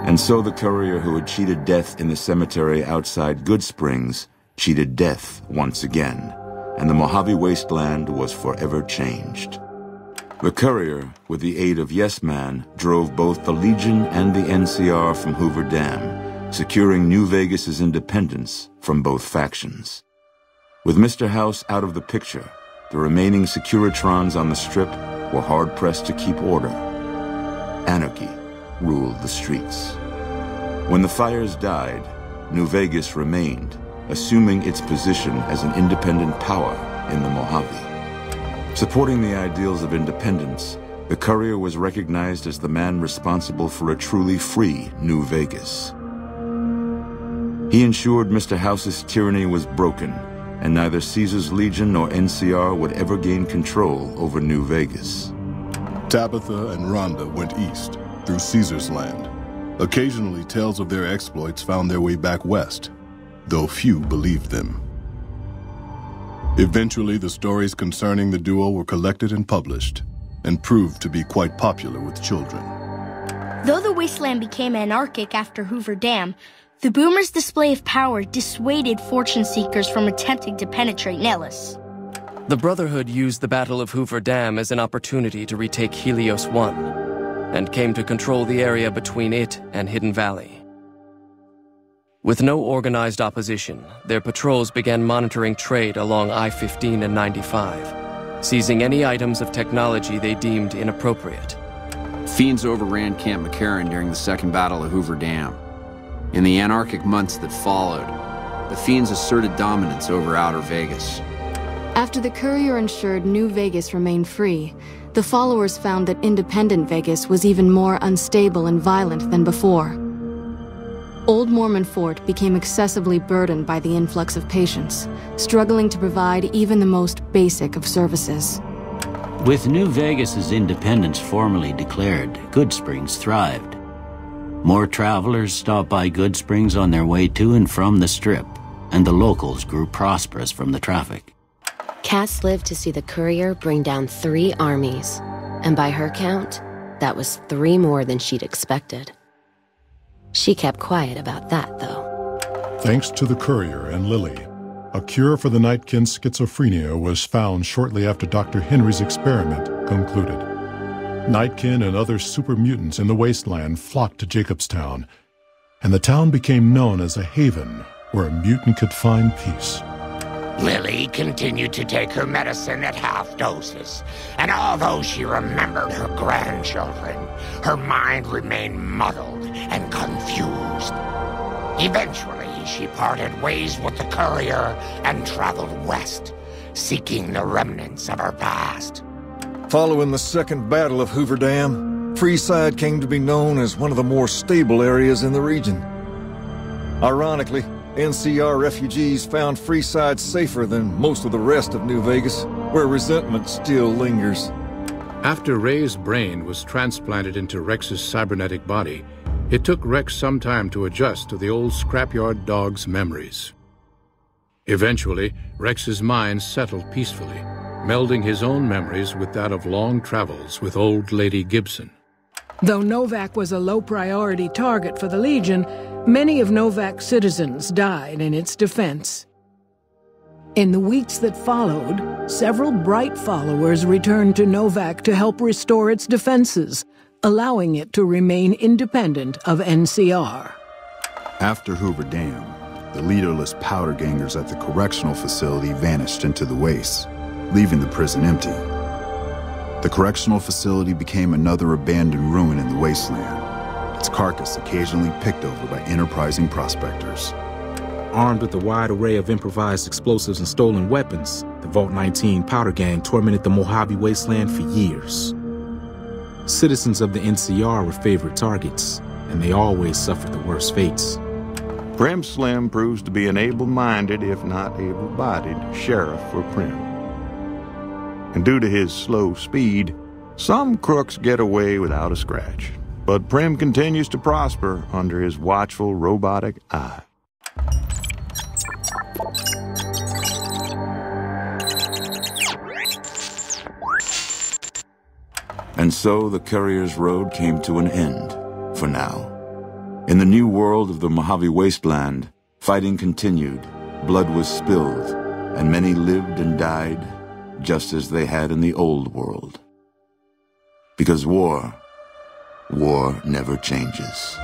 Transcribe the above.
And so the courier who had cheated death in the cemetery outside Goodsprings cheated death once again, and the Mojave Wasteland was forever changed. The courier, with the aid of Yes Man, drove both the Legion and the NCR from Hoover Dam, securing New Vegas's independence from both factions. With Mr. House out of the picture, the remaining Securitrons on the Strip were hard-pressed to keep order. Anarchy ruled the streets. When the fires died, New Vegas remained, assuming its position as an independent power in the Mojave. Supporting the ideals of independence, the courier was recognized as the man responsible for a truly free New Vegas. He ensured Mr. House's tyranny was broken, and neither Caesar's Legion nor NCR would ever gain control over New Vegas. Tabitha and Rhonda went east, through Caesar's land. Occasionally, tales of their exploits found their way back west, though few believed them. Eventually, the stories concerning the duo were collected and published, and proved to be quite popular with children. Though the wasteland became anarchic after Hoover Dam, the Boomers' display of power dissuaded fortune seekers from attempting to penetrate Nellis. The Brotherhood used the Battle of Hoover Dam as an opportunity to retake Helios 1, and came to control the area between it and Hidden Valley. With no organized opposition, their patrols began monitoring trade along I-15 and 95, seizing any items of technology they deemed inappropriate. Fiends overran Camp McCarran during the Second Battle of Hoover Dam. In the anarchic months that followed, the Fiends asserted dominance over Outer Vegas. After the courier ensured New Vegas remained free, the followers found that independent Vegas was even more unstable and violent than before. Old Mormon Fort became excessively burdened by the influx of patients, struggling to provide even the most basic of services. With New Vegas's independence formally declared, Goodsprings thrived. More travelers stopped by Goodsprings on their way to and from the Strip, and the locals grew prosperous from the traffic. Cass lived to see the courier bring down 3 armies, and by her count, that was 3 more than she'd expected. She kept quiet about that, though. Thanks to the courier and Lily, a cure for the Nightkin's schizophrenia was found shortly after Dr. Henry's experiment concluded. Nightkin and other super mutants in the wasteland flocked to Jacobstown, and the town became known as a haven where a mutant could find peace. Lily continued to take her medicine at half doses, and although she remembered her grandchildren, her mind remained muddled and confused. Eventually, she parted ways with the courier and traveled west, seeking the remnants of her past. Following the Second Battle of Hoover Dam, Freeside came to be known as one of the more stable areas in the region. Ironically, NCR refugees found Freeside safer than most of the rest of New Vegas, where resentment still lingers. After Ray's brain was transplanted into Rex's cybernetic body, it took Rex some time to adjust to the old scrapyard dog's memories. Eventually, Rex's mind settled peacefully, melding his own memories with that of long travels with old Lady Gibson. Though Novac was a low-priority target for the Legion, many of Novac's citizens died in its defense. In the weeks that followed, several bright followers returned to Novac to help restore its defenses, allowing it to remain independent of NCR. After Hoover Dam, the leaderless powder gangers at the correctional facility vanished into the wastes, leaving the prison empty. The correctional facility became another abandoned ruin in the wasteland, its carcass occasionally picked over by enterprising prospectors. Armed with a wide array of improvised explosives and stolen weapons, the Vault 19 powder gang tormented the Mojave Wasteland for years. Citizens of the NCR were favorite targets, and they always suffered the worst fates. Prim Slim proves to be an able-minded, if not able-bodied, sheriff for Prim. And due to his slow speed, some crooks get away without a scratch. But Prim continues to prosper under his watchful robotic eye. And so the courier's road came to an end, for now. In the new world of the Mojave Wasteland, fighting continued, blood was spilled, and many lived and died just as they had in the old world. Because war never changes.